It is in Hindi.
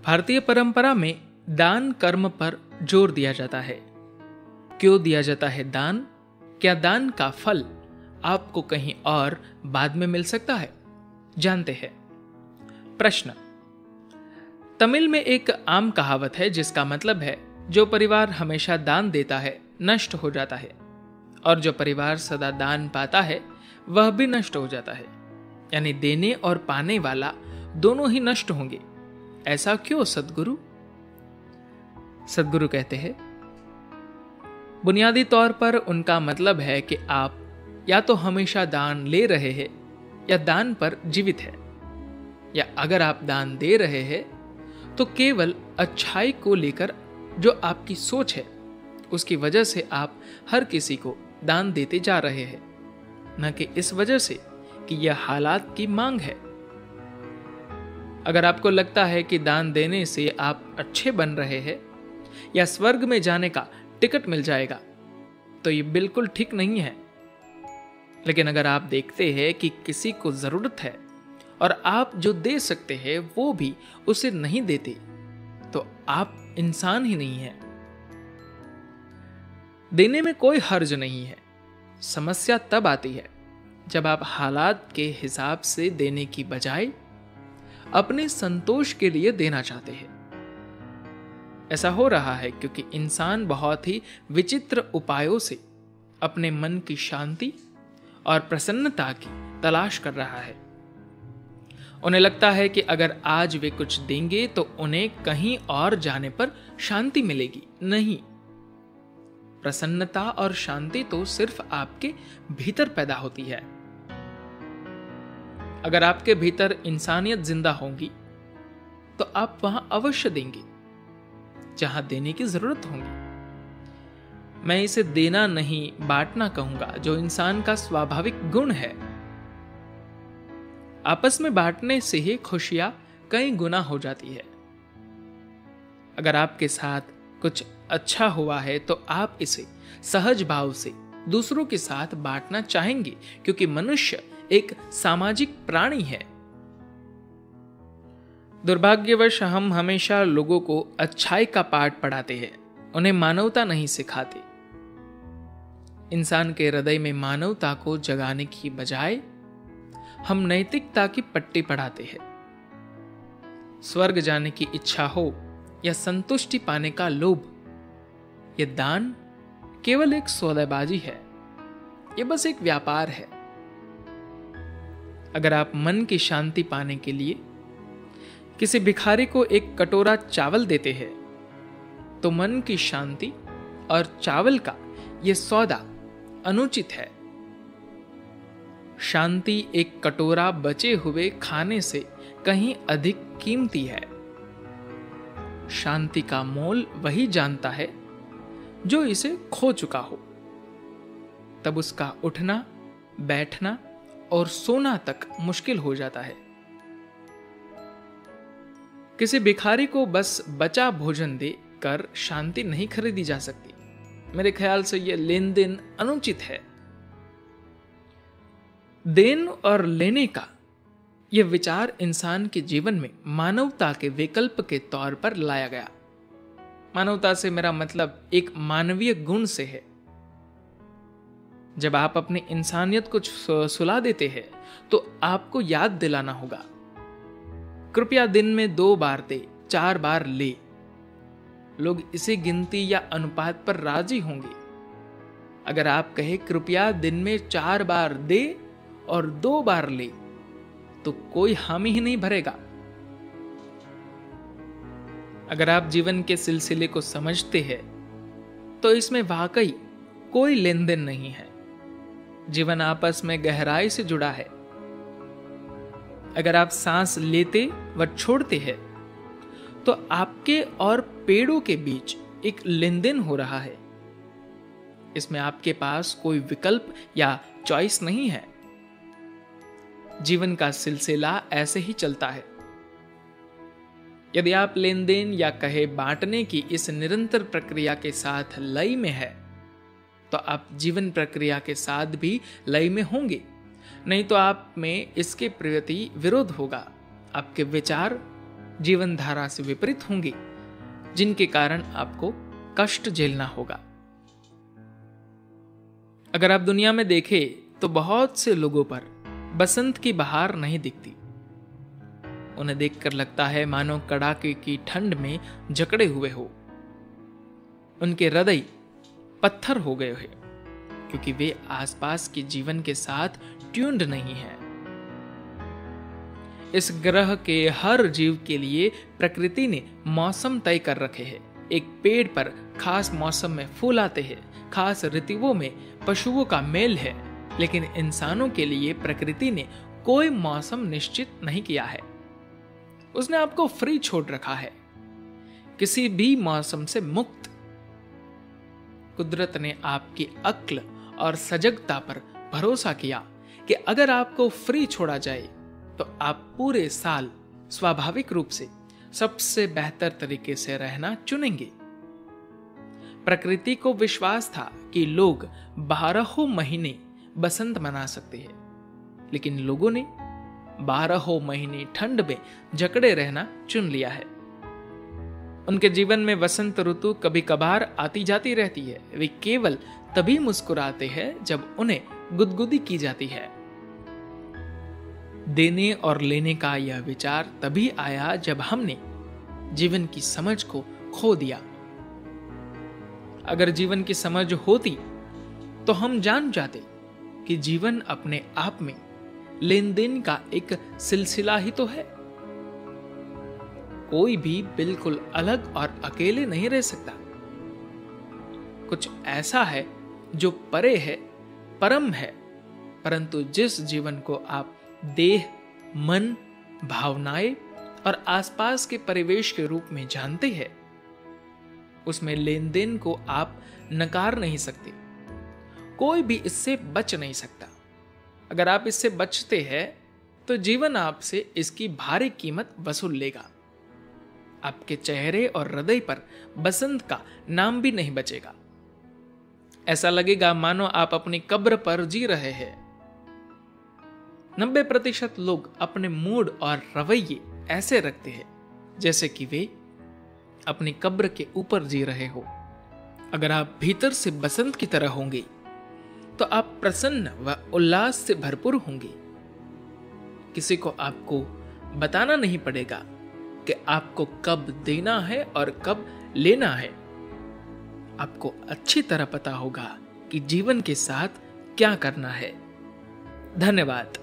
भारतीय परंपरा में दान कर्म पर जोर दिया जाता है। क्यों दिया जाता है दान? क्या दान का फल आपको कहीं और बाद में मिल सकता है? जानते हैं। प्रश्न। तमिल में एक आम कहावत है जिसका मतलब है जो परिवार हमेशा दान देता है नष्ट हो जाता है, और जो परिवार सदा दान पाता है वह भी नष्ट हो जाता है। यानी देने और पाने वाला दोनों ही नष्ट होंगे। ऐसा क्यों सद्गुरु? सद्गुरु कहते हैं, बुनियादी तौर पर उनका मतलब है कि आप या तो हमेशा दान ले रहे हैं या दान पर जीवित है, या अगर आप दान दे रहे हैं तो केवल अच्छाई को लेकर जो आपकी सोच है उसकी वजह से आप हर किसी को दान देते जा रहे हैं, न कि इस वजह से कि यह हालात की मांग है। अगर आपको लगता है कि दान देने से आप अच्छे बन रहे हैं या स्वर्ग में जाने का टिकट मिल जाएगा तो ये बिल्कुल ठीक नहीं है। लेकिन अगर आप देखते हैं कि किसी को जरूरत है और आप जो दे सकते हैं वो भी उसे नहीं देते, तो आप इंसान ही नहीं हैं। देने में कोई हर्ज नहीं है। समस्या तब आती है जब आप हालात के हिसाब से देने की बजाय अपने संतोष के लिए देना चाहते हैं। ऐसा हो रहा है क्योंकि इंसान बहुत ही विचित्र उपायों से अपने मन की शांति और प्रसन्नता की तलाश कर रहा है। उन्हें लगता है कि अगर आज वे कुछ देंगे तो उन्हें कहीं और जाने पर शांति मिलेगी। नहीं, प्रसन्नता और शांति तो सिर्फ आपके भीतर पैदा होती है। अगर आपके भीतर इंसानियत जिंदा होगी तो आप वहां अवश्य देंगे जहां देने की जरूरत होगी। मैं इसे देना नहीं बांटना कहूंगा, जो इंसान का स्वाभाविक गुण है। आपस में बांटने से ही खुशियां कई गुना हो जाती है। अगर आपके साथ कुछ अच्छा हुआ है तो आप इसे सहज भाव से दूसरों के साथ बांटना चाहेंगे, क्योंकि मनुष्य एक सामाजिक प्राणी है। दुर्भाग्यवश हम हमेशा लोगों को अच्छाई का पाठ पढ़ाते हैं, उन्हें मानवता नहीं सिखाते। इंसान के हृदय में मानवता को जगाने की बजाय हम नैतिकता की पट्टी पढ़ाते हैं। स्वर्ग जाने की इच्छा हो या संतुष्टि पाने का लोभ, यह दान केवल एक सौदेबाजी है। यह बस एक व्यापार है। अगर आप मन की शांति पाने के लिए किसी भिखारी को एक कटोरा चावल देते हैं तो मन की शांति और चावल का यह सौदा अनुचित है। शांति एक कटोरा बचे हुए खाने से कहीं अधिक कीमती है। शांति का मोल वही जानता है जो इसे खो चुका हो। तब उसका उठना, बैठना और सोना तक मुश्किल हो जाता है। किसी भिखारी को बस बचा भोजन दे कर शांति नहीं खरीदी जा सकती। मेरे ख्याल से यह लेन देन अनुचित है। देन और लेने का यह विचार इंसान के जीवन में मानवता के विकल्प के तौर पर लाया गया। मानवता से मेरा मतलब एक मानवीय गुण से है। जब आप अपनी इंसानियत को सुला देते हैं तो आपको याद दिलाना होगा, कृपया दिन में 2 बार दे, 4 बार ले। लोग इसे गिनती या अनुपात पर राजी होंगे। अगर आप कहे कृपया दिन में 4 बार दे और 2 बार ले, तो कोई हामी ही नहीं भरेगा। अगर आप जीवन के सिलसिले को समझते हैं तो इसमें वाकई कोई लेन देन नहीं है। जीवन आपस में गहराई से जुड़ा है। अगर आप सांस लेते व छोड़ते हैं तो आपके और पेड़ों के बीच एक लेन देन हो रहा है। इसमें आपके पास कोई विकल्प या चॉइस नहीं है। जीवन का सिलसिला ऐसे ही चलता है। यदि आप लेन देन या कहे बांटने की इस निरंतर प्रक्रिया के साथ लय में है तो आप जीवन प्रक्रिया के साथ भी लय में होंगे। नहीं तो आप में इसके प्रति विरोध होगा। आपके विचार जीवन धारा से विपरीत होंगी, जिनके कारण आपको कष्ट झेलना होगा। अगर आप दुनिया में देखें तो बहुत से लोगों पर बसंत की बहार नहीं दिखती। उन्हें देखकर लगता है मानो कड़ाके की ठंड में जकड़े हुए हो। उनके हृदय पत्थर हो गए हैं, क्योंकि वे आसपास के जीवन के साथ ट्यून्ड नहीं है। इस ग्रह के हर जीव के लिए प्रकृति ने मौसम तय कर रखे हैं। एक पेड़ पर खास मौसम में फूल आते हैं, खास ऋतुओं में पशुओं का मेल है, लेकिन इंसानों के लिए प्रकृति ने कोई मौसम निश्चित नहीं किया है। उसने आपको फ्री छोड़ रखा है, किसी भी मौसम से मुक्त। कुदरत ने आपकी अक्ल और सजगता पर भरोसा किया कि अगर आपको फ्री छोड़ा जाए तो आप पूरे साल स्वाभाविक रूप से सबसे बेहतर तरीके से रहना चुनेंगे। प्रकृति को विश्वास था कि लोग 12 महीने बसंत मना सकते हैं, लेकिन लोगों ने 12 महीने ठंड में जकड़े रहना चुन लिया है। उनके जीवन में वसंत ऋतु कभी कभार आती जाती रहती है। वे केवल तभी मुस्कुराते हैं जब उन्हें गुदगुदी की जाती है। देने और लेने का यह विचार तभी आया जब हमने जीवन की समझ को खो दिया। अगर जीवन की समझ होती तो हम जान जाते कि जीवन अपने आप में लेन देन का एक सिलसिला ही तो है। कोई भी बिल्कुल अलग और अकेले नहीं रह सकता। कुछ ऐसा है जो परे है, परम है, परंतु जिस जीवन को आप देह, मन, भावनाएं और आसपास के परिवेश के रूप में जानते हैं, उसमें लेन देन को आप नकार नहीं सकते। कोई भी इससे बच नहीं सकता। अगर आप इससे बचते हैं तो जीवन आपसे इसकी भारी कीमत वसूल लेगा। आपके चेहरे और हृदय पर बसंत का नाम भी नहीं बचेगा। ऐसा लगेगा मानो आप अपनी कब्र पर जी रहे हैं। 90% लोग अपने मूड और रवैये ऐसे रखते हैं जैसे कि वे अपनी कब्र के ऊपर जी रहे हो। अगर आप भीतर से बसंत की तरह होंगे तो आप प्रसन्न व उल्लास से भरपूर होंगे। किसी को आपको बताना नहीं पड़ेगा कि आपको कब देना है और कब लेना है। आपको अच्छी तरह पता होगा कि जीवन के साथ क्या करना है। धन्यवाद।